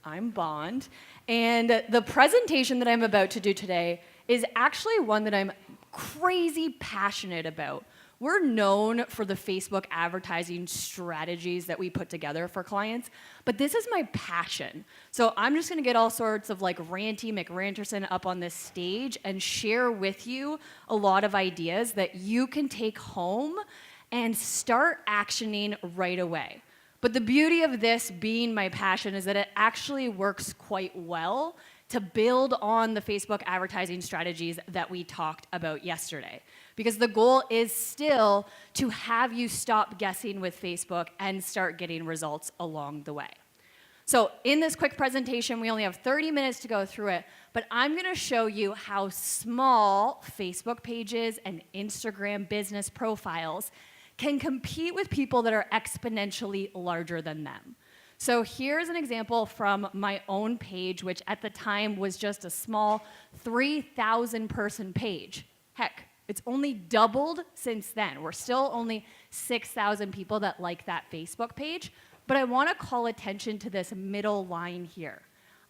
I'm Bond, and the presentation that I'm about to do today is actually one that I'm crazy passionate about. We're known for the Facebook advertising strategies that we put together for clients, but this is my passion. So I'm just gonna get all sorts of like ranty McRanterson up on this stage and share with you a lot of ideas that you can take home and start actioning right away. But the beauty of this being my passion is that it actually works quite well to build on the Facebook advertising strategies that we talked about yesterday. Because the goal is still to have you stop guessing with Facebook and start getting results along the way. So in this quick presentation, we only have 30 minutes to go through it, but I'm gonna show you how small Facebook pages and Instagram business profiles can compete with people that are exponentially larger than them. So here's an example from my own page, which at the time was just a small 3,000 person page. Heck, it's only doubled since then. We're still only 6,000 people that like that Facebook page, but I wanna call attention to this middle line here.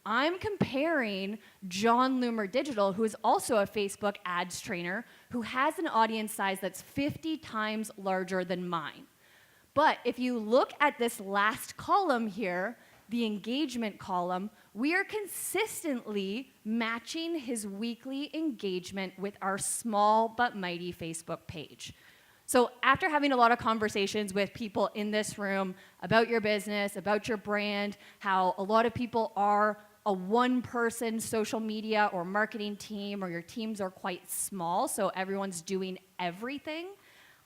I'm comparing John Loomer Digital, who is also a Facebook ads trainer, who has an audience size that's 50 times larger than mine. But if you look at this last column here, the engagement column, we are consistently matching his weekly engagement with our small but mighty Facebook page. So after having a lot of conversations with people in this room about your business, about your brand, how a lot of people are a one-person social media or marketing team, or your teams are quite small, so everyone's doing everything,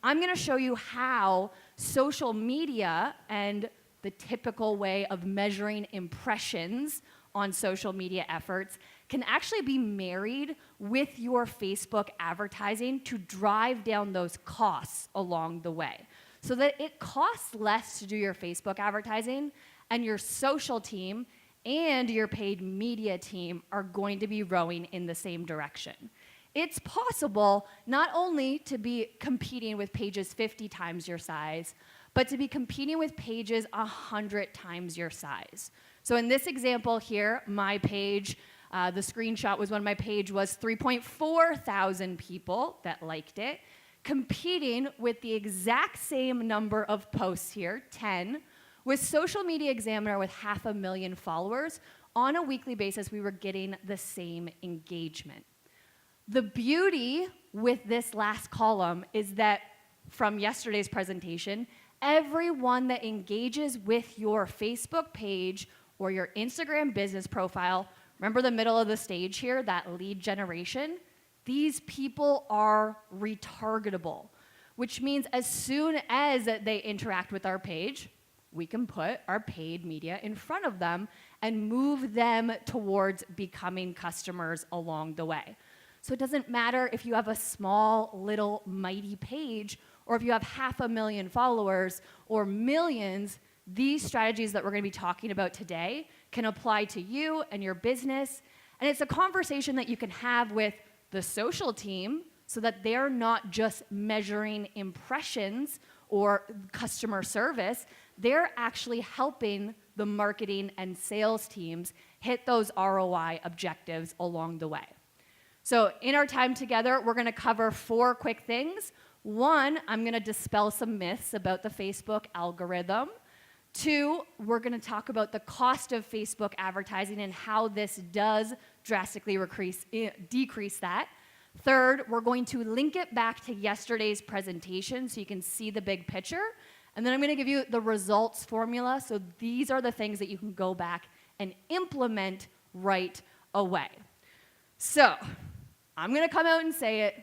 I'm gonna show you how social media and the typical way of measuring impressions on social media efforts can actually be married with your Facebook advertising to drive down those costs along the way, so that it costs less to do your Facebook advertising, and your social team and your paid media team are going to be rowing in the same direction. It's possible not only to be competing with pages 50 times your size, but to be competing with pages 100 times your size. So in this example here, my page, the screenshot was when my page was 3.4 thousand people that liked it, competing with the exact same number of posts here, 10, with Social Media Examiner with 500,000 followers. On a weekly basis, we were getting the same engagement. The beauty with this last column is that from yesterday's presentation, everyone that engages with your Facebook page or your Instagram business profile, remember the middle of the stage here, that lead generation? These people are retargetable, which means as soon as they interact with our page, we can put our paid media in front of them and move them towards becoming customers along the way. So it doesn't matter if you have a small, little, mighty page, or if you have 500,000 followers or millions. These strategies that we're gonna be talking about today can apply to you and your business. And it's a conversation that you can have with the social team so that they're not just measuring impressions or customer service, they're actually helping the marketing and sales teams hit those ROI objectives along the way. So in our time together, we're gonna cover 4 quick things. 1, I'm gonna dispel some myths about the Facebook algorithm. 2, we're gonna talk about the cost of Facebook advertising and how this does drastically decrease that. 3rd, we're going to link it back to yesterday's presentation so you can see the big picture. And then I'm gonna give you the results formula. So these are the things that you can go back and implement right away. So I'm gonna come out and say it.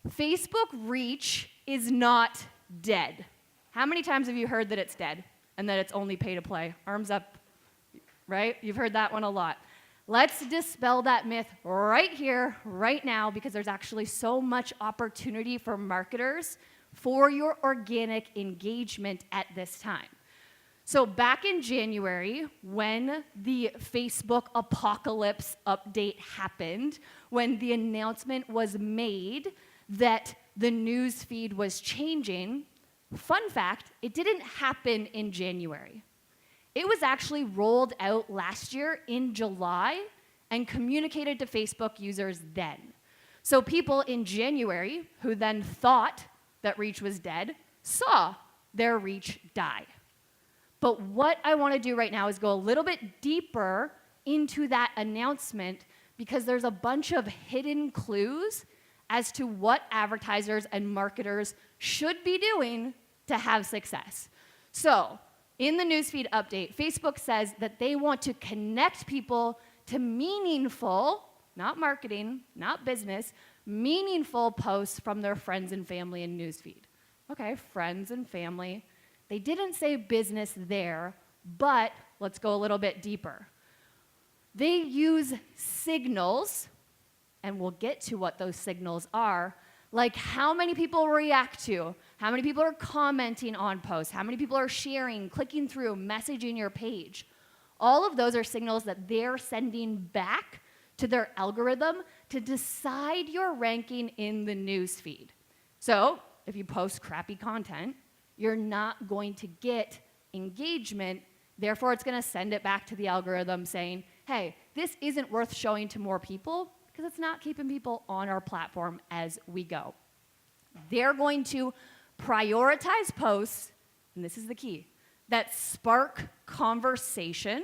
Facebook reach is not dead. How many times have you heard that it's dead and that it's only pay to play? Arms up, right? You've heard that one a lot. Let's dispel that myth right here, right now, because there's actually so much opportunity for marketers for your organic engagement at this time. So back in January, when the Facebook apocalypse update happened, when the announcement was made that the news feed was changing, fun fact, it didn't happen in January. It was actually rolled out last year in July and communicated to Facebook users then. So people in January who then thought that reach was dead saw their reach die. But what I want to do right now is go a little bit deeper into that announcement because there's a bunch of hidden clues as to what advertisers and marketers should be doing to have success. So, in the newsfeed update, Facebook says that they want to connect people to meaningful, not marketing, not business, meaningful posts from their friends and family in newsfeed. Okay, friends and family. They didn't say business there, but let's go a little bit deeper. They use signals, and we'll get to what those signals are, like how many people react to, how many people are commenting on posts, how many people are sharing, clicking through, messaging your page. All of those are signals that they're sending back to their algorithm to decide your ranking in the newsfeed. So if you post crappy content, you're not going to get engagement. Therefore, it's going to send it back to the algorithm saying, hey, this isn't worth showing to more people because it's not keeping people on our platform as we go. They're going to prioritize posts, and this is the key, that spark conversation.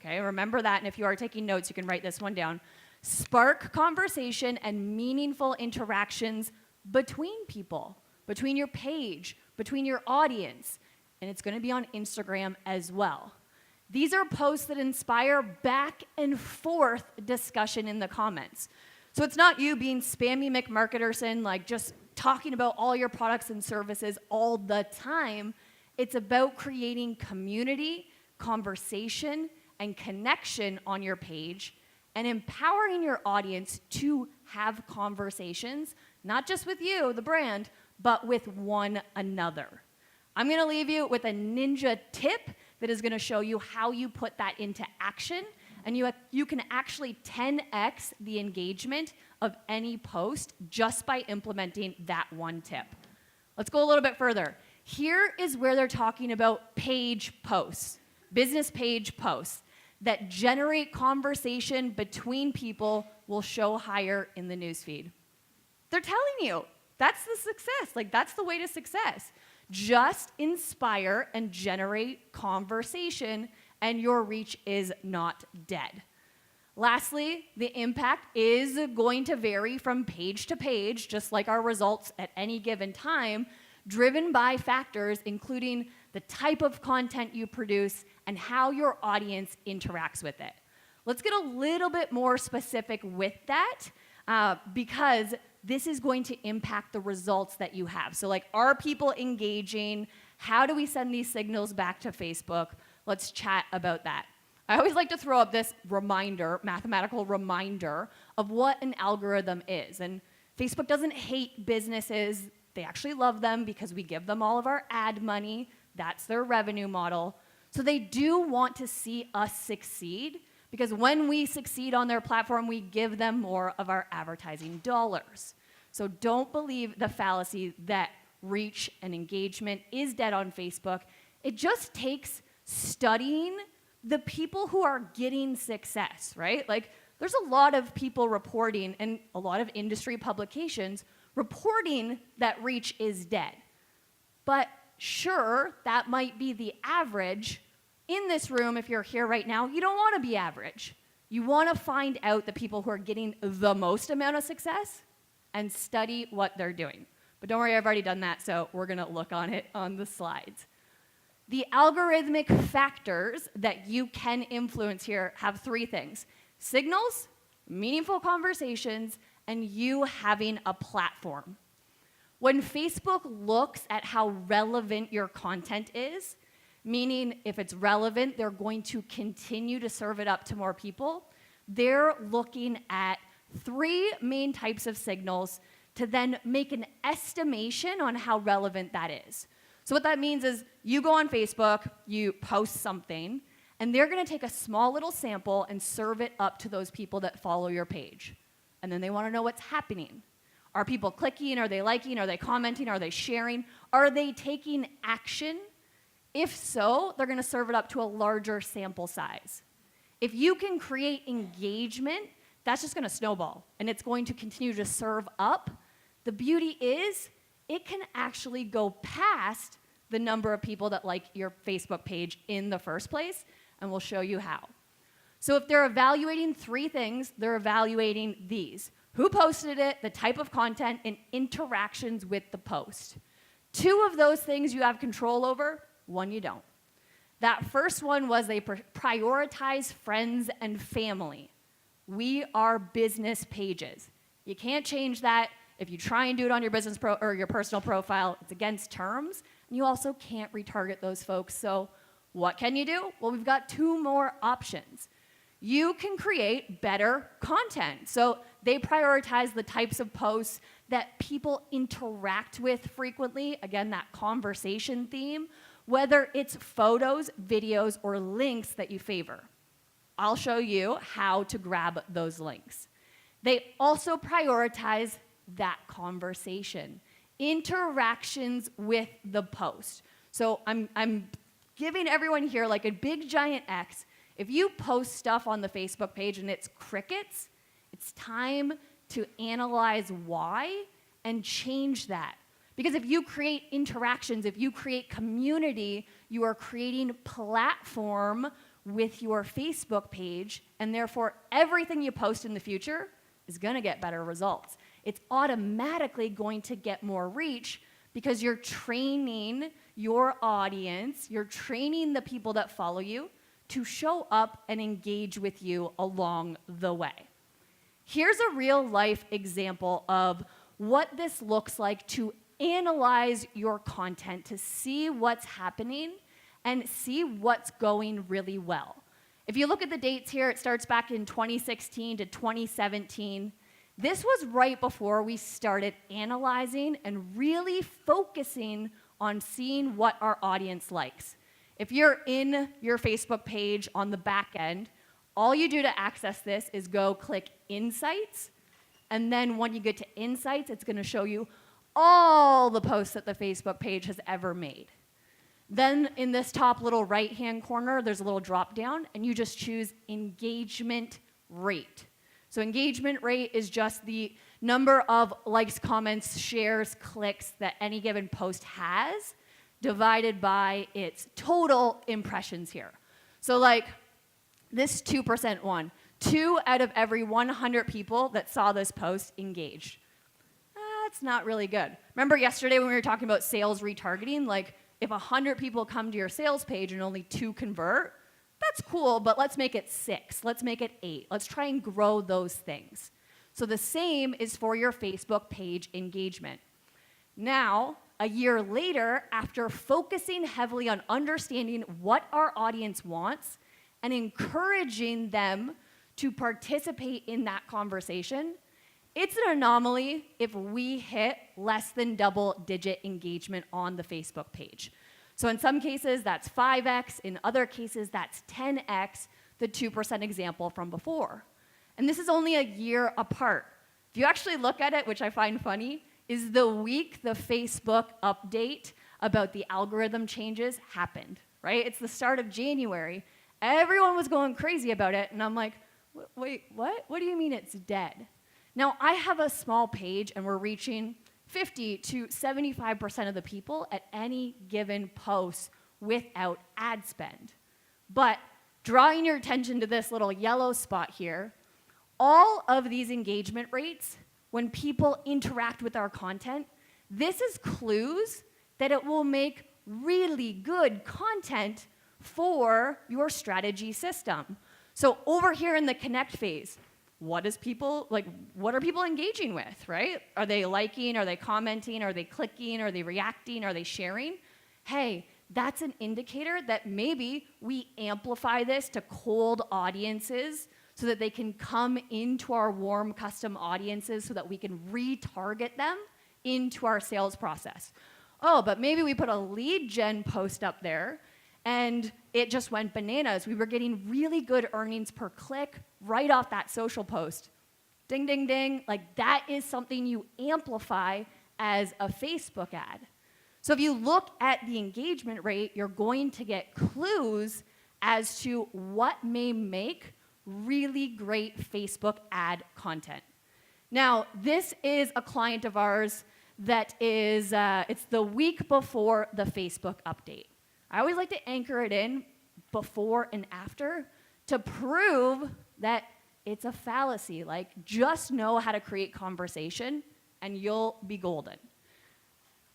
Okay, remember that, and if you are taking notes, you can write this one down. Spark conversation and meaningful interactions between people, between your page, between your audience, and it's going to be on Instagram as well. These are posts that inspire back and forth discussion in the comments. So it's not you being spammy McMarketerson, like just talking about all your products and services all the time. It's about creating community, conversation, and connection on your page and empowering your audience to have conversations, not just with you, the brand, but with one another. I'm going to leave you with a ninja tip that is going to show you how you put that into action, and you can actually 10x the engagement of any post just by implementing that one tip. Let's go a little bit further. Here is where they're talking about page posts, business page posts that generate conversation between people will show higher in the newsfeed. They're telling you that's the success. Like, that's the way to success. Just inspire and generate conversation, and your reach is not dead. Lastly, the impact is going to vary from page to page, just like our results at any given time, driven by factors including the type of content you produce and how your audience interacts with it. Let's get a little bit more specific with that because this is going to impact the results that you have. So like, are people engaging? How do we send these signals back to Facebook? Let's chat about that. I always like to throw up this reminder, mathematical reminder of what an algorithm is. And Facebook doesn't hate businesses. They actually love them because we give them all of our ad money. That's their revenue model. So they do want to see us succeed because when we succeed on their platform, we give them more of our advertising dollars. So don't believe the fallacy that reach and engagement is dead on Facebook. It just takes studying the people who are getting success, right? Like, there's a lot of people reporting and a lot of industry publications reporting that reach is dead. But sure, that might be the average. In this room, if you're here right now, you don't want to be average. You want to find out the people who are getting the most amount of success and study what they're doing. But don't worry, I've already done that, so we're going to look on it on the slides. The algorithmic factors that you can influence here have three things: signals, meaningful conversations, and you having a platform. When Facebook looks at how relevant your content is, meaning if it's relevant, they're going to continue to serve it up to more people, they're looking at three main types of signals to then make an estimation on how relevant that is. So what that means is you go on Facebook, you post something, and they're going to take a small little sample and serve it up to those people that follow your page. And then they want to know what's happening. Are people clicking? Are they liking? Are they commenting? Are they sharing? Are they taking action If so, they're going to serve it up to a larger sample size. If you can create engagement, that's just going to snowball, and it's going to continue to serve up. The beauty is it can actually go past the number of people that like your Facebook page in the first place, and we'll show you how. So if they're evaluating 3 things, they're evaluating these: who posted it, the type of content, and interactions with the post. 2 of those things you have control over, 1 you don't. That first one was they prioritize friends and family. We are business pages. You can't change that. If you try and do it on your business or your personal profile, it's against terms. And you also can't retarget those folks. So what can you do? Well, we've got 2 more options. You can create better content. So they prioritize the types of posts that people interact with frequently. Again, that conversation theme, whether it's photos, videos, or links that you favor. I'll show you how to grab those links. They also prioritize that conversation, interactions with the post. So I'm giving everyone here like a big giant X. If you post stuff on the Facebook page and it's crickets, it's time to analyze why and change that. Because if you create interactions, if you create community, you are creating platform with your Facebook page, and therefore everything you post in the future is going to get better results. It's automatically going to get more reach because you're training your audience, you're training the people that follow you to show up and engage with you along the way. Here's a real life example of what this looks like to analyze your content, to see what's happening and see what's going really well. If you look at the dates here, it starts back in 2016 to 2017. This was right before we started analyzing and really focusing on seeing what our audience likes. If you're in your Facebook page on the back end, all you do to access this is go click Insights, and then when you get to Insights, it's going to show you all the posts that the Facebook page has ever made. Then in this top little right-hand corner, there's a little drop down, and you just choose engagement rate. So engagement rate is just the number of likes, comments, shares, clicks that any given post has, divided by its total impressions here. So like this 2% one, 2 out of every 100 people that saw this post engaged. That's not really good. Remember yesterday when we were talking about sales retargeting? Like if 100 people come to your sales page and only 2 convert, that's cool, but let's make it 6. Let's make it 8. Let's try and grow those things. So the same is for your Facebook page engagement. Now, a year later, after focusing heavily on understanding what our audience wants and encouraging them to participate in that conversation, it's an anomaly if we hit less than double-digit engagement on the Facebook page. So in some cases, that's 5x. In other cases, that's 10x, the 2% example from before. And this is only a year apart. If you actually look at it, which I find funny, is the week the Facebook update about the algorithm changes happened, right? It's the start of January. Everyone was going crazy about it, and I'm like, wait, what? What do you mean it's dead? Now, I have a small page, and we're reaching 50 to 75% of the people at any given post without ad spend. But drawing your attention to this little yellow spot here, all of these engagement rates, when people interact with our content, this is clues that it will make really good content for your strategy system. So over here in the connect phase, what are people engaging with, right? Are they liking, are they commenting, are they clicking, are they reacting, are they sharing? Hey, that's an indicator that maybe we amplify this to cold audiences so that they can come into our warm custom audiences so that we can retarget them into our sales process. Oh, but maybe we put a lead gen post up there and it just went bananas. We were getting really good earnings per click right off that social post. Ding, ding, ding. Like that is something you amplify as a Facebook ad. So if you look at the engagement rate, you're going to get clues as to what may make really great Facebook ad content. Now, this is a client of ours that is, it's the week before the Facebook update. I always like to anchor it in before and after to prove that it's a fallacy. Like, just know how to create conversation and you'll be golden.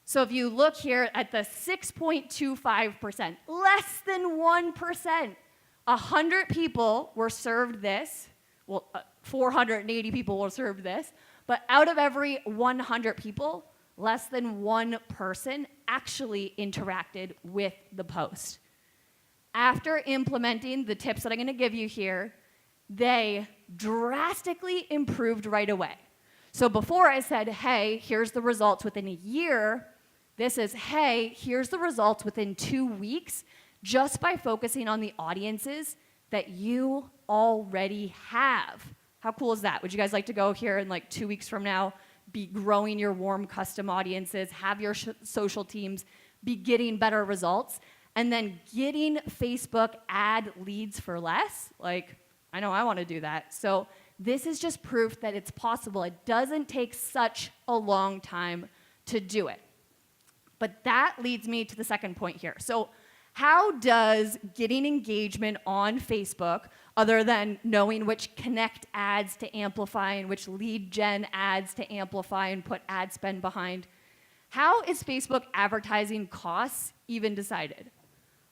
So if you look here at the 6.25%, less than 1%, 100 people were served this. Well, 480 people were served this. But out of every 100 people, less than one person actually interacted with the post. After implementing the tips that I'm going to give you here, they drastically improved right away. So before I said, hey, here's the results within a year, this is, hey, here's the results within 2 weeks, just by focusing on the audiences that you already have. How cool is that? Would you guys like to go here in like 2 weeks from now, be growing your warm custom audiences, have your social teams be getting better results, and then getting Facebook ad leads for less? Like, I know I want to do that. So this is just proof that it's possible. It doesn't take such a long time to do it. But that leads me to the second point here. So how does getting engagement on Facebook, other than knowing which connect ads to amplify and which lead gen ads to amplify and put ad spend behind, how is Facebook advertising costs even decided?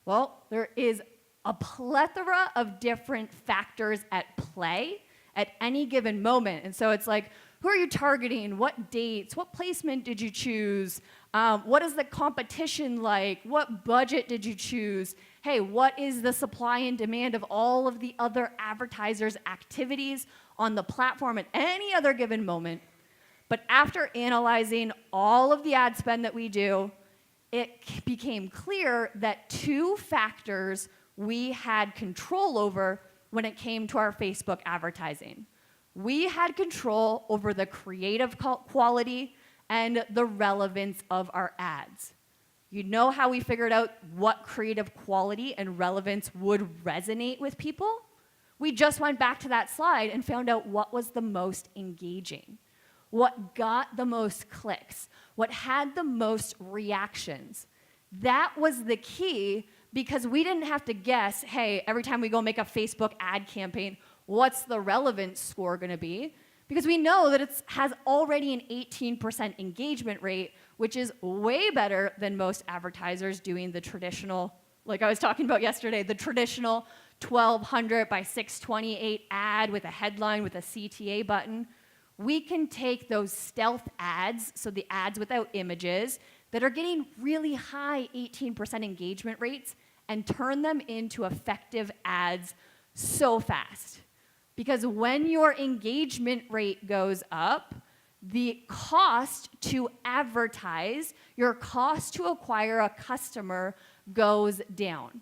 Well, there is a plethora of different factors at play at any given moment. And so it's like, who are you targeting? What dates? What placement did you choose? What is the competition like? What budget did you choose? Hey, what is the supply and demand of all of the other advertisers' activities on the platform at any other given moment? But after analyzing all of the ad spend that we do, it became clear that two factors we had control over when it came to our Facebook advertising. We had control over the creative quality and the relevance of our ads. You know how we figured out what creative quality and relevance would resonate with people? We just went back to that slide and found out what was the most engaging, what got the most clicks, what had the most reactions. That was the key, because we didn't have to guess, hey, every time we go make a Facebook ad campaign, what's the relevance score going to be? Because we know that it has already an 18% engagement rate, which is way better than most advertisers doing the traditional, like I was talking about yesterday, the traditional 1200 by 628 ad with a headline with a CTA button. We can take those stealth ads, so the ads without images, that are getting really high 18% engagement rates, and turn them into effective ads so fast. Because when your engagement rate goes up, the cost to advertise, your cost to acquire a customer goes down.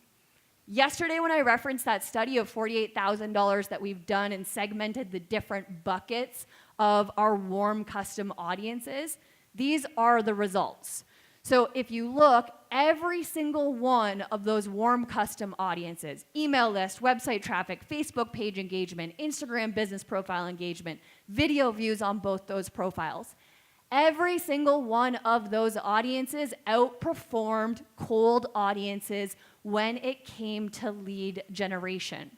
Yesterday, when I referenced that study of $48,000 that we've done and segmented the different buckets of our warm custom audiences, these are the results. So if you look, every single one of those warm custom audiences, email list, website traffic, Facebook page engagement, Instagram business profile engagement, video views on both those profiles, every single one of those audiences outperformed cold audiences when it came to lead generation.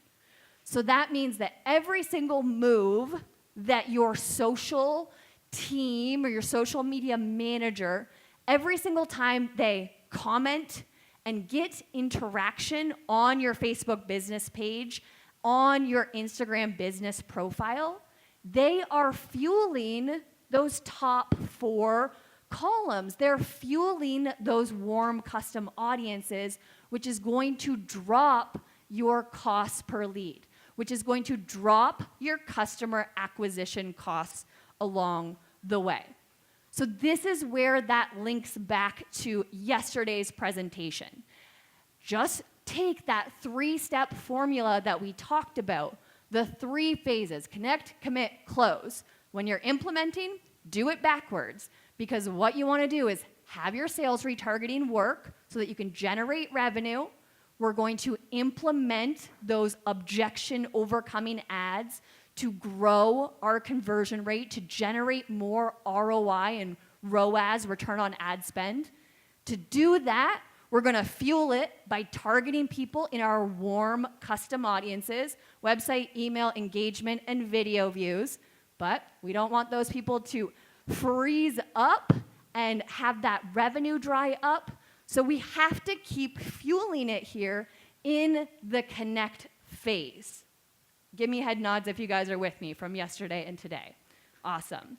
So that means that every single move that your social team or your social media manager, every single time they comment and get interaction on your Facebook business page, on your Instagram business profile, they are fueling those top 4 columns. They're fueling those warm custom audiences, which is going to drop your costs per lead, which is going to drop your customer acquisition costs along the way. So this is where that links back to yesterday's presentation. Just take that 3-step formula that we talked about, the 3 phases, connect, commit, close. When you're implementing, do it backwards, because what you want to do is have your sales retargeting work so that you can generate revenue. We're going to implement those objection overcoming ads to grow our conversion rate, to generate more ROI and ROAS, return on ad spend. To do that, we're going to fuel it by targeting people in our warm custom audiences, website, email, engagement, and video views. But we don't want those people to freeze up and have that revenue dry up. So we have to keep fueling it here in the connect phase. Give me head nods if you guys are with me from yesterday and today. Awesome.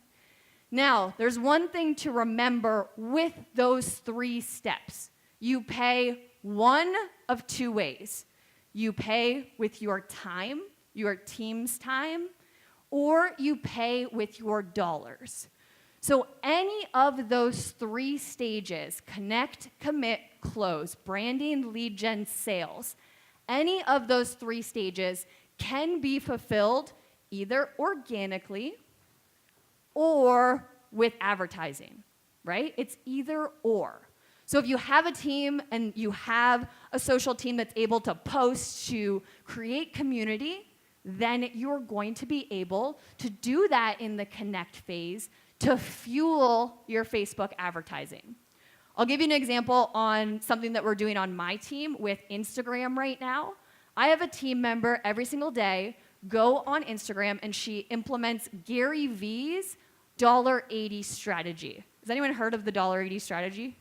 Now, there's one thing to remember with those 3 steps. You pay one of 2 ways. You pay with your time, your team's time, or you pay with your dollars. So any of those 3 stages, connect, commit, close, branding, lead gen, sales, any of those 3 stages can be fulfilled either organically or with advertising, right? It's either or. So if you have a team and you have a social team that's able to post to create community, then you're going to be able to do that in the connect phase to fuel your Facebook advertising. I'll give you an example on something that we're doing on my team with Instagram right now. I have a team member every single day go on Instagram and she implements Gary V's $1.80 strategy. Has anyone heard of the $1.80 strategy?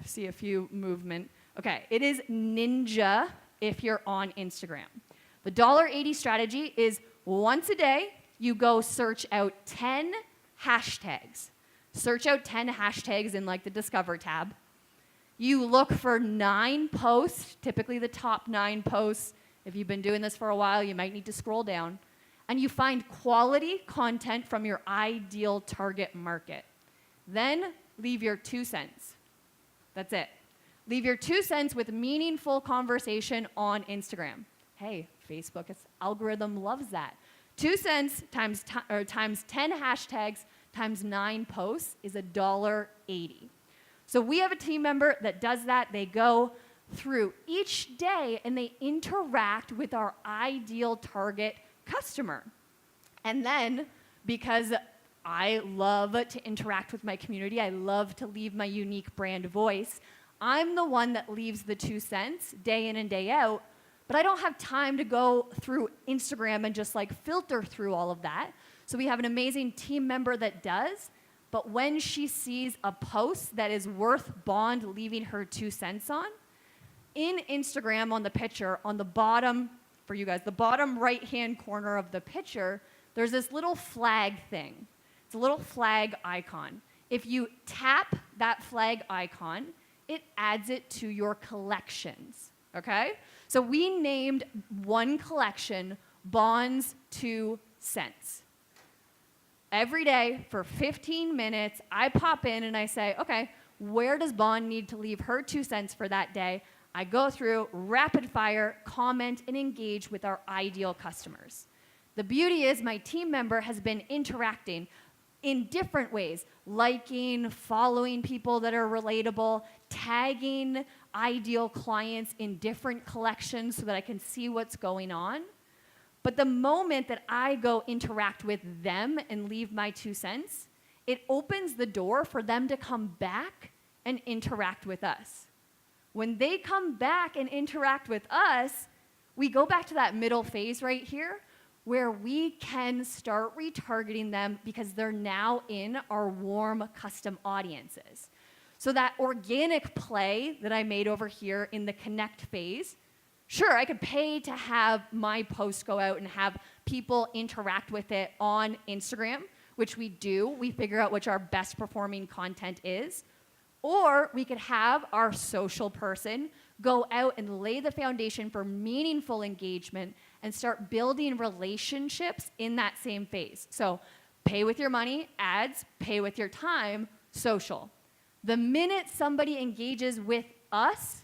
I see a few movement. Okay, it is ninja if you're on Instagram. The $1.80 strategy is once a day, you go search out 10 hashtags. Search out 10 hashtags in like the Discover tab. You look for 9 posts, typically the top 9 posts. If you've been doing this for a while, you might need to scroll down. And you find quality content from your ideal target market. Then leave your 2 cents. That's it. Leave your 2 cents with meaningful conversation on Instagram. Hey, Facebook's algorithm loves that. 2 cents times 10 hashtags times 9 posts is $1.80. So we have a team member that does that. They go through each day and they interact with our ideal target customer. And then, because I love to interact with my community, I love to leave my unique brand voice, I'm the one that leaves the 2 cents day in and day out, but I don't have time to go through Instagram and just like filter through all of that. So we have an amazing team member that does, but when she sees a post that is worth Bond leaving her 2 cents on, in Instagram on the picture, on the bottom, for you guys, the bottom right-hand corner of the picture, there's this little flag thing. It's a little flag icon. If you tap that flag icon, it adds it to your collections, okay? So we named one collection Bond's 2 cents. Every day for 15 minutes, I pop in and I say, okay, where does Bond need to leave her 2 cents for that day? I go through, rapid fire, comment, and engage with our ideal customers. The beauty is my team member has been interacting in different ways, liking, following people that are relatable, tagging ideal clients in different collections so that I can see what's going on. But the moment that I go interact with them and leave my 2 cents, it opens the door for them to come back and interact with us. When they come back and interact with us, we go back to that middle phase right here where we can start retargeting them because they're now in our warm custom audiences. So that organic play that I made over here in the connect phase, sure, I could pay to have my post go out and have people interact with it on Instagram, which we do. We figure out which our best performing content is. Or we could have our social person go out and lay the foundation for meaningful engagement and start building relationships in that same phase. So pay with your money, ads, pay with your time, social. The minute somebody engages with us,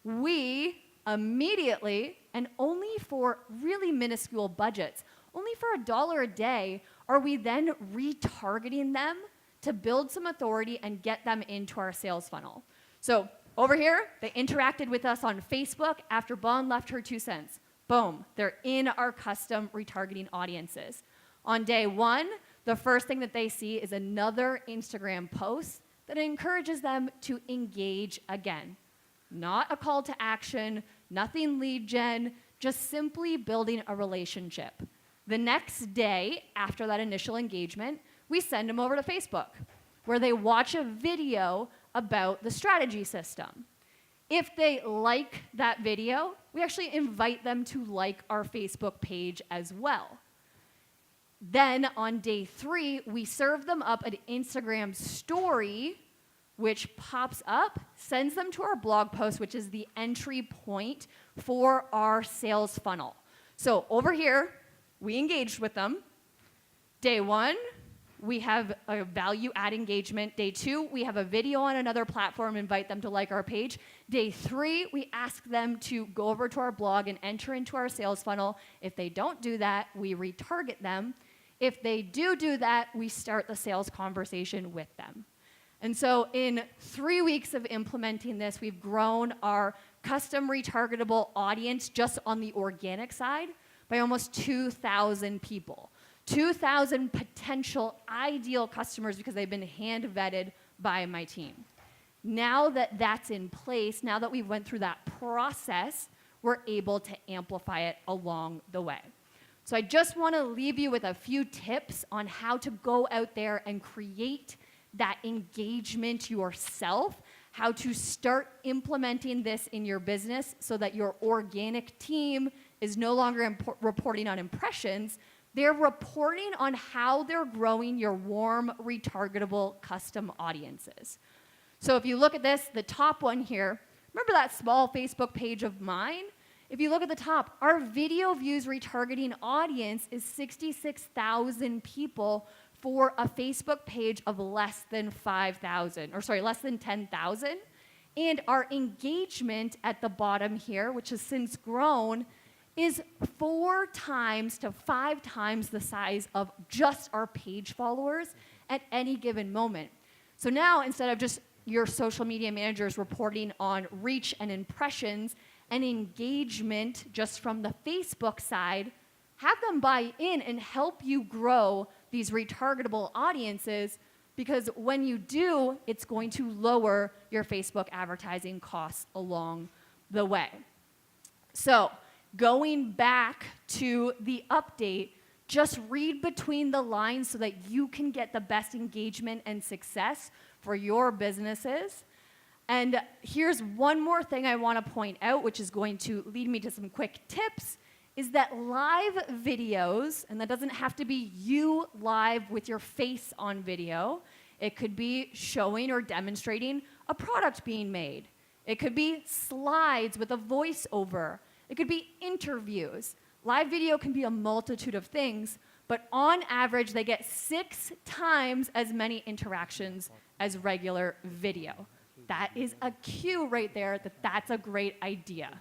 we immediately, and only for really minuscule budgets, only for $1 a day, are we then retargeting them to build some authority and get them into our sales funnel. So over here, they interacted with us on Facebook after Bond left her 2 cents. Boom, they're in our custom retargeting audiences. On day 1, the first thing that they see is another Instagram post that encourages them to engage again. Not a call to action, nothing lead gen, just simply building a relationship. The next day, after that initial engagement, we send them over to Facebook, where they watch a video about the strategy system. If they like that video, we actually invite them to like our Facebook page as well. Then on day 3, we serve them up an Instagram story, which pops up, sends them to our blog post, which is the entry point for our sales funnel. So over here, we engaged with them. Day 1, we have a value add engagement. Day 2, we have a video on another platform, invite them to like our page. Day 3, we ask them to go over to our blog and enter into our sales funnel. If they don't do that, we retarget them. If they do that, we start the sales conversation with them. And so in 3 weeks of implementing this, we've grown our custom retargetable audience just on the organic side by almost 2,000 people. 2,000 potential ideal customers because they've been hand vetted by my team. Now that that's in place, now that we went through that process, we're able to amplify it along the way. So I just want to leave you with a few tips on how to go out there and create that engagement yourself, how to start implementing this in your business so that your organic team is no longer reporting on impressions. They're reporting on how they're growing your warm, retargetable custom audiences. So if you look at this, the top one here, remember that small Facebook page of mine? If you look at the top, our video views retargeting audience is 66,000 people for a Facebook page of less than 10,000. And our engagement at the bottom here, which has since grown, is 4 times to 5 times the size of just our page followers at any given moment. So now, instead of just your social media managers reporting on reach and impressions and engagement just from the Facebook side, have them buy in and help you grow these retargetable audiences, because when you do, it's going to lower your Facebook advertising costs along the way. So going back to the update, just read between the lines so that you can get the best engagement and success for your businesses. And here's one more thing I want to point out, which is going to lead me to some quick tips, is that live videos, and that doesn't have to be you live with your face on video. It could be showing or demonstrating a product being made. It could be slides with a voiceover. It could be interviews. Live video can be a multitude of things, but on average, they get 6 times as many interactions as regular video. That is a cue right there that that's a great idea.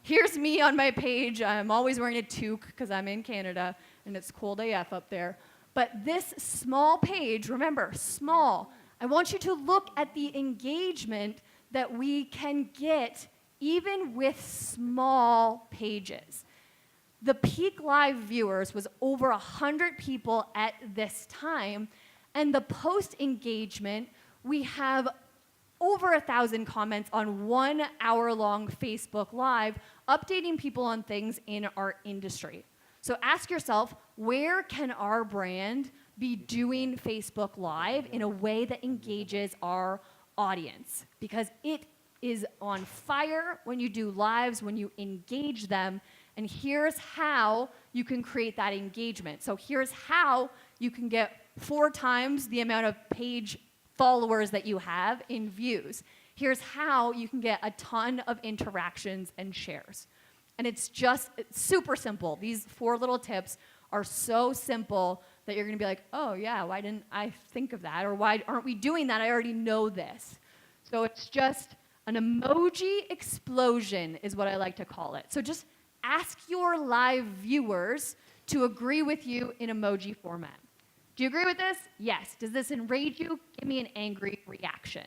Here's me on my page. I'm always wearing a toque because I'm in Canada and it's cold AF up there. But this small page, remember, small, I want you to look at the engagement that we can get even with small pages. The peak live viewers was over 100 people at this time, and the post engagement, we have over 1,000 comments on 1 hour-long Facebook Live, updating people on things in our industry. So ask yourself, where can our brand be doing Facebook Live in a way that engages our audience? Because it is on fire when you do lives, when you engage them, and here's how you can create that engagement. So here's how you can get 4 times the amount of page followers that you have in views. Here's how you can get a ton of interactions and shares. And it's super simple. These 4 little tips are so simple that you're going to be like, oh yeah, why didn't I think of that? Or why aren't we doing that? I already know this. So it's just an emoji explosion is what I like to call it. So just ask your live viewers to agree with you in emoji format. Do you agree with this? Yes. Does this enrage you? Give me an angry reaction.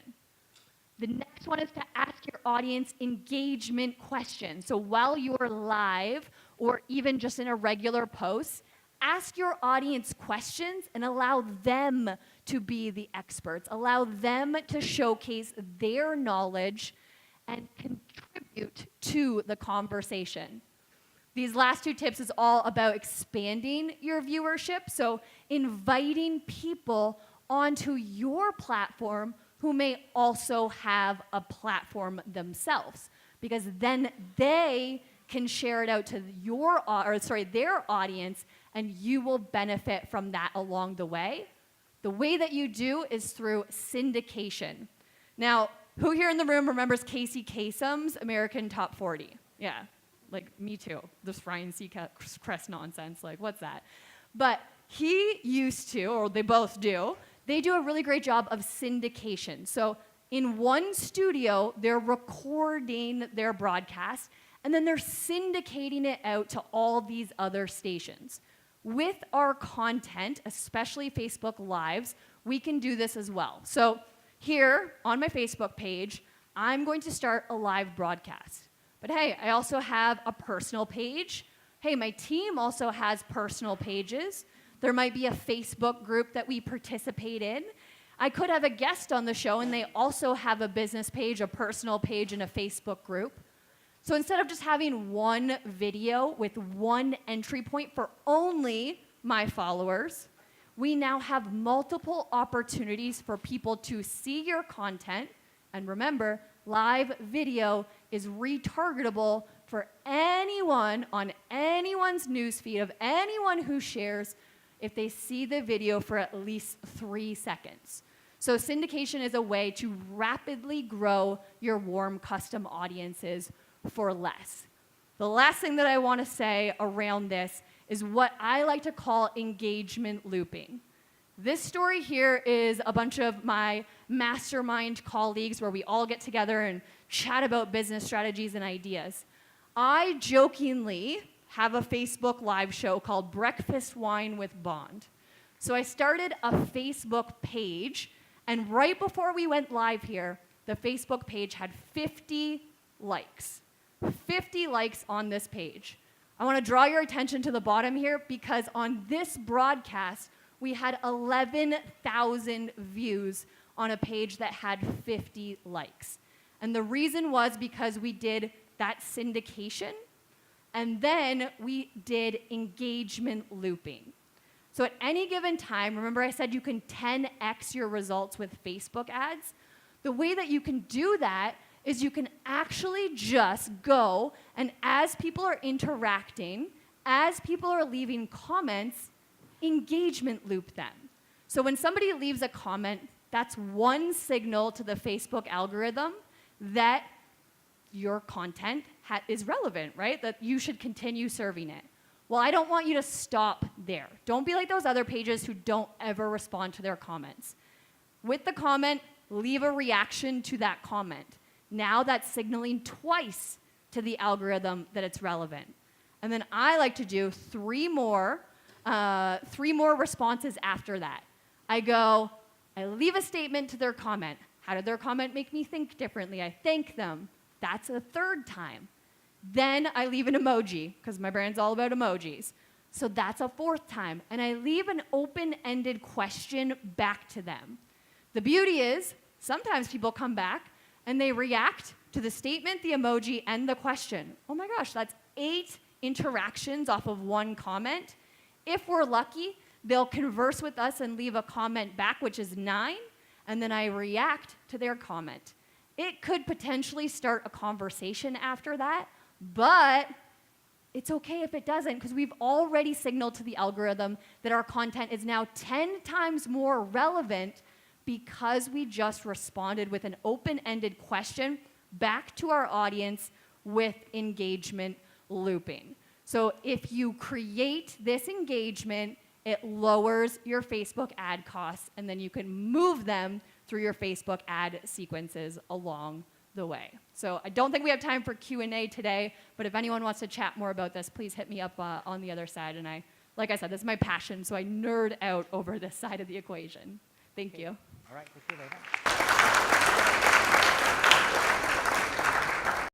The next one is to ask your audience engagement questions. So while you're live or even just in a regular post, ask your audience questions and allow them to be the experts. Allow them to showcase their knowledge and contribute to the conversation. These last two tips is all about expanding your viewership. So inviting people onto your platform who may also have a platform themselves, because then they can share it out to their audience, and you will benefit from that along the way. The way that you do is through syndication. Now, who here in the room remembers Casey Kasem's American Top 40? Yeah, like me too. This Ryan Seacrest nonsense, like what's that? But he used to, or they both do, they do a really great job of syndication. So in one studio, they're recording their broadcast, and then they're syndicating it out to all these other stations. With our content, especially Facebook Lives, we can do this as well. So here on my Facebook page, I'm going to start a live broadcast. But hey, I also have a personal page. Hey, my team also has personal pages. There might be a Facebook group that we participate in. I could have a guest on the show, and they also have a business page, a personal page, and a Facebook group. So instead of just having one video with one entry point for only my followers, we now have multiple opportunities for people to see your content. And remember, live video is retargetable for anyone on anyone's newsfeed of anyone who shares if they see the video for at least 3 seconds. So syndication is a way to rapidly grow your warm custom audiences for less. The last thing that I want to say around this is what I like to call engagement looping. This story here is a bunch of my mastermind colleagues where we all get together and chat about business strategies and ideas. I jokingly have a Facebook Live show called Breakfast Wine with Bond. So I started a Facebook page, and right before we went live here, the Facebook page had 50 likes. 50 likes on this page. I want to draw your attention to the bottom here because on this broadcast, we had 11,000 views on a page that had 50 likes. And the reason was because we did that syndication, and then we did engagement looping. So at any given time, remember I said you can 10x your results with Facebook ads? The way that you can do that is you can actually just go, and as people are interacting, as people are leaving comments, engagement loop them. So when somebody leaves a comment, that's one signal to the Facebook algorithm that your content is relevant, right? That you should continue serving it. Well, I don't want you to stop there. Don't be like those other pages who don't ever respond to their comments. With the comment, leave a reaction to that comment. Now that's signaling twice to the algorithm that it's relevant. And then I like to do three more responses after that. I leave a statement to their comment. How did their comment make me think differently? I thank them. That's a third time. Then I leave an emoji, because my brand's all about emojis. So that's a fourth time. And I leave an open-ended question back to them. The beauty is, sometimes people come back and they react to the statement, the emoji, and the question. Oh my gosh, that's 8 interactions off of one comment. If we're lucky, they'll converse with us and leave a comment back, which is 9, and then I react to their comment. It could potentially start a conversation after that, but it's okay if it doesn't, because we've already signaled to the algorithm that our content is now 10 times more relevant because we just responded with an open-ended question back to our audience with engagement looping. So if you create this engagement, it lowers your Facebook ad costs, and then you can move them through your Facebook ad sequences along the way. So I don't think we have time for Q&A today, but if anyone wants to chat more about this, please hit me up on the other side, and I like I said, this is my passion, so I nerd out over this side of the equation. Thank you. All right, thank you very much.